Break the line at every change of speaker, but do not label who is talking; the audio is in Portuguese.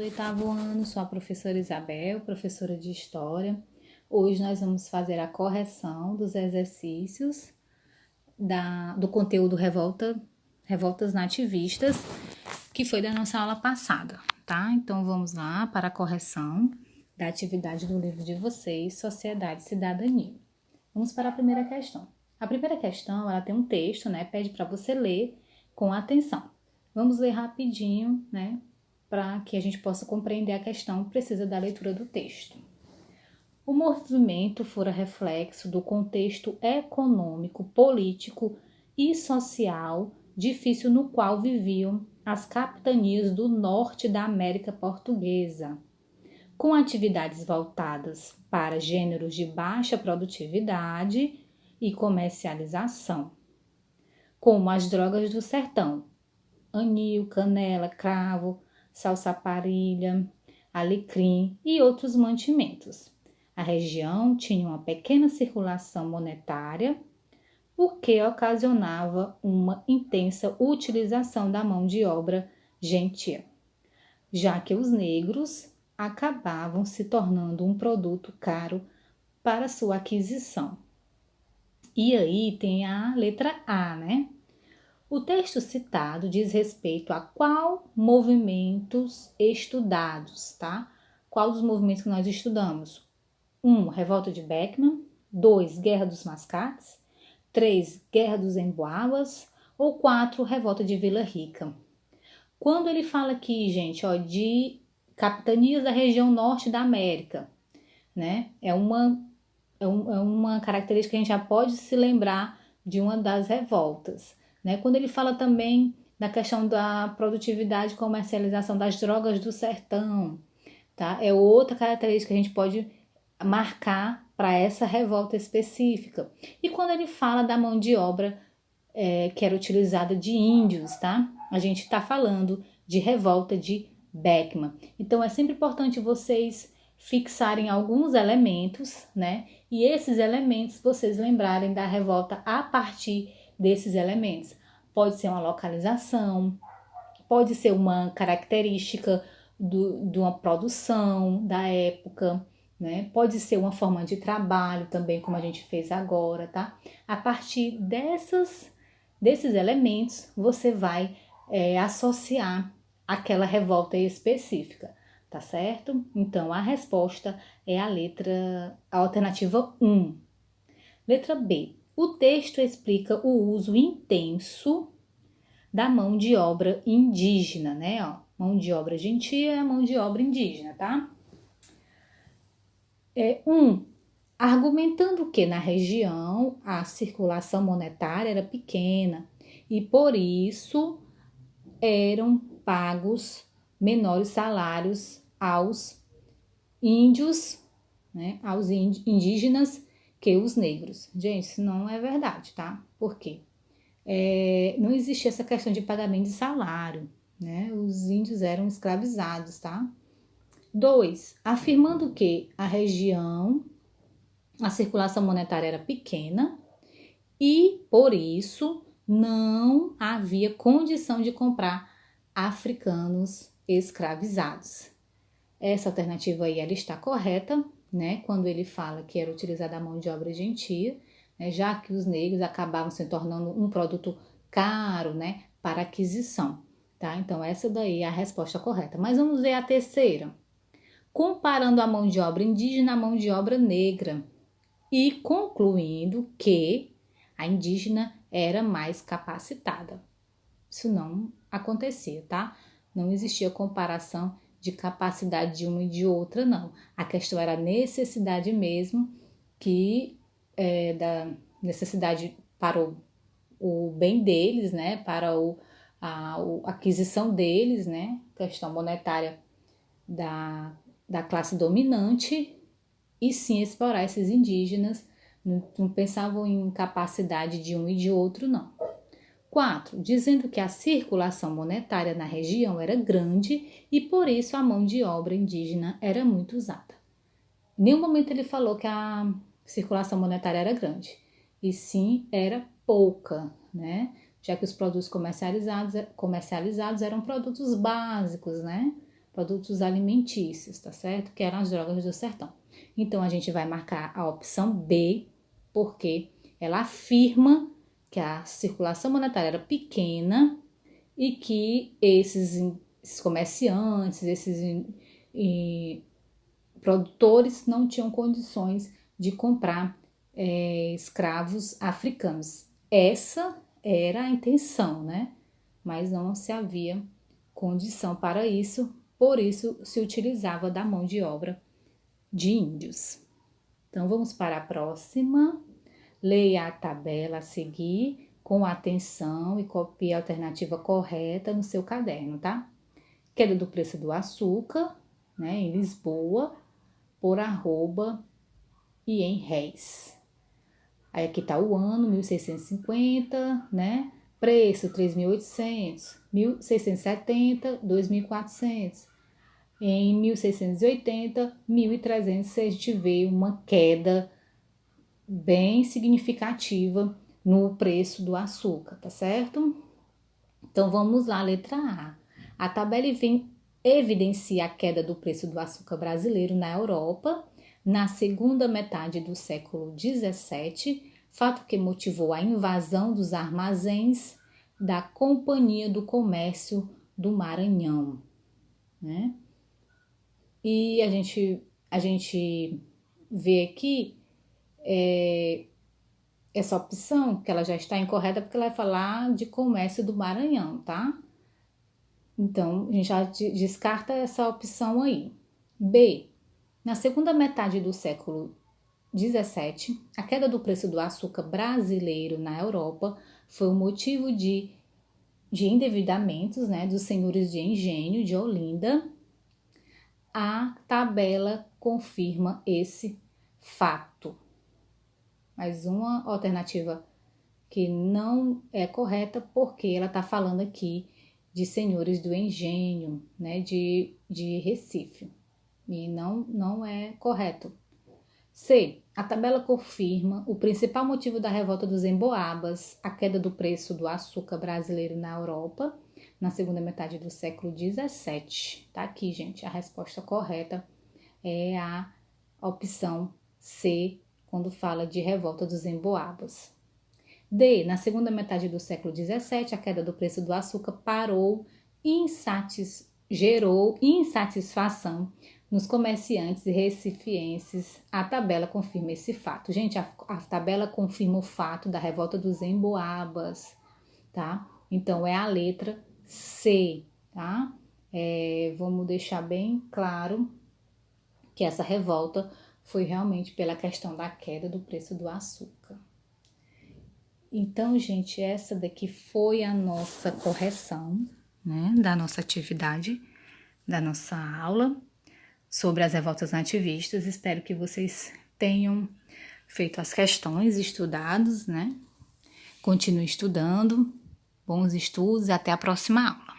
Oitavo ano, sou a professora Isabel, professora de História. Hoje nós vamos fazer a correção dos exercícios do conteúdo Revoltas Nativistas, que foi da nossa aula passada, tá? Então vamos lá para a correção da atividade do livro de vocês, Sociedade e Cidadania. Vamos para a primeira questão. A primeira questão, ela tem um texto, né? Pede para você ler com atenção. Vamos ler rapidinho, né? Para que a gente possa compreender a questão, precisa da leitura do texto. O movimento fora reflexo do contexto econômico, político e social difícil no qual viviam as capitanias do norte da América Portuguesa, com atividades voltadas para gêneros de baixa produtividade e comercialização, como as drogas do sertão, anil, canela, cravo, salsa-parilha, alecrim e outros mantimentos. A região tinha uma pequena circulação monetária, o que ocasionava uma intensa utilização da mão de obra gentil, já que os negros acabavam se tornando um produto caro para sua aquisição. E aí tem a letra A, né? O texto citado diz respeito a qual movimentos estudados, tá? Qual dos movimentos que nós estudamos? 1. Revolta de Beckman. 2. Guerra dos Mascates. 3. Guerra dos Emboabas. Ou 4. Revolta de Vila Rica. Quando ele fala aqui, gente, ó, de capitanias da região norte da América, né? É uma característica que a gente já pode se lembrar de uma das revoltas. Né? Quando ele fala também da questão da produtividade e comercialização das drogas do sertão, tá? É outra característica que a gente pode marcar para essa revolta específica. E quando ele fala da mão de obra que era utilizada de índios, tá? A gente está falando de revolta de Beckman. Então é sempre importante vocês fixarem alguns elementos, né? E esses elementos vocês lembrarem da revolta a partir desses elementos. Pode ser uma localização, pode ser uma característica de uma produção da época, né? Pode ser uma forma de trabalho também, como a gente fez agora, tá? A partir desses elementos, você vai associar aquela revolta específica, tá certo? Então, a resposta é a alternativa 1. Letra B. O texto explica o uso intenso da mão de obra indígena, né? Ó, mão de obra gentia é mão de obra indígena, tá? 1. Argumentando que na região a circulação monetária era pequena e por isso eram pagos menores salários aos índios, né? Aos indígenas que os negros. Gente, isso não é verdade, tá? Por quê? Não existia essa questão de pagamento de salário, né? Os índios eram escravizados, tá? 2. Afirmando que a circulação monetária era pequena e, por isso, não havia condição de comprar africanos escravizados. Essa alternativa aí, ela está correta, né? Quando ele fala que era utilizada a mão de obra gentia, né? Já que os negros acabavam se tornando um produto caro, né? Para aquisição, tá? Então, essa daí é a resposta correta. Mas vamos ver a terceira. Comparando a mão de obra indígena à mão de obra negra e concluindo que a indígena era mais capacitada. Isso não acontecia, tá? Não existia comparação de capacidade de uma e de outra, não. A questão era a necessidade mesmo, da necessidade para o bem deles, né? Para a aquisição deles, né? Questão monetária da classe dominante, e sim explorar esses indígenas. Não pensavam em capacidade de um e de outro, não. 4. Dizendo que a circulação monetária na região era grande e por isso a mão de obra indígena era muito usada. Em nenhum momento ele falou que a circulação monetária era grande, e sim era pouca, né? Já que os produtos comercializados eram produtos básicos, né? produtos alimentícios, tá certo? Que eram as drogas do sertão. Então, a gente vai marcar a opção B, porque ela afirma que a circulação monetária era pequena e que esses comerciantes, esses produtores não tinham condições de comprar escravos africanos. Essa era a intenção, né? Mas não se havia condição para isso, por isso se utilizava da mão de obra de índios. Então, vamos para a próxima. Leia a tabela a seguir com atenção e copie a alternativa correta no seu caderno, tá? Queda do preço do açúcar, né, em Lisboa, por arroba e em réis. Aí aqui tá o ano, 1650, né? Preço, 3.800, 1.670, 2.400. Em 1680, 1.300, a gente vê uma queda bem significativa no preço do açúcar, tá certo? Então vamos lá, letra A. A tabela evidencia a queda do preço do açúcar brasileiro na Europa na segunda metade do século XVII, fato que motivou a invasão dos armazéns da Companhia do Comércio do Maranhão, né? E a gente vê aqui essa opção, que ela já está incorreta, porque ela vai falar de comércio do Maranhão, tá? Então, a gente já descarta essa opção aí. B. Na segunda metade do século XVII, a queda do preço do açúcar brasileiro na Europa foi o motivo de endividamentos, né, dos senhores de engenho de Olinda. A tabela confirma esse fato. Mais uma alternativa que não é correta, porque ela está falando aqui de senhores do engenho, né, de Recife. E não é correto. C. A tabela confirma o principal motivo da revolta dos emboabas, a queda do preço do açúcar brasileiro na Europa, na segunda metade do século XVII. Tá aqui, gente, a resposta correta é a opção C, quando fala de revolta dos emboabas. D. Na segunda metade do século XVII, a queda do preço do açúcar gerou insatisfação nos comerciantes recifienses. A tabela confirma esse fato. Gente, a tabela confirma o fato da revolta dos emboabas, tá? Então, é a letra C, tá? Vamos deixar bem claro que essa revolta foi realmente pela questão da queda do preço do açúcar. Então, gente, essa daqui foi a nossa correção, né, da nossa atividade, da nossa aula sobre as revoltas nativistas. Espero que vocês tenham feito as questões, estudados, né? Continue estudando, bons estudos e até a próxima aula.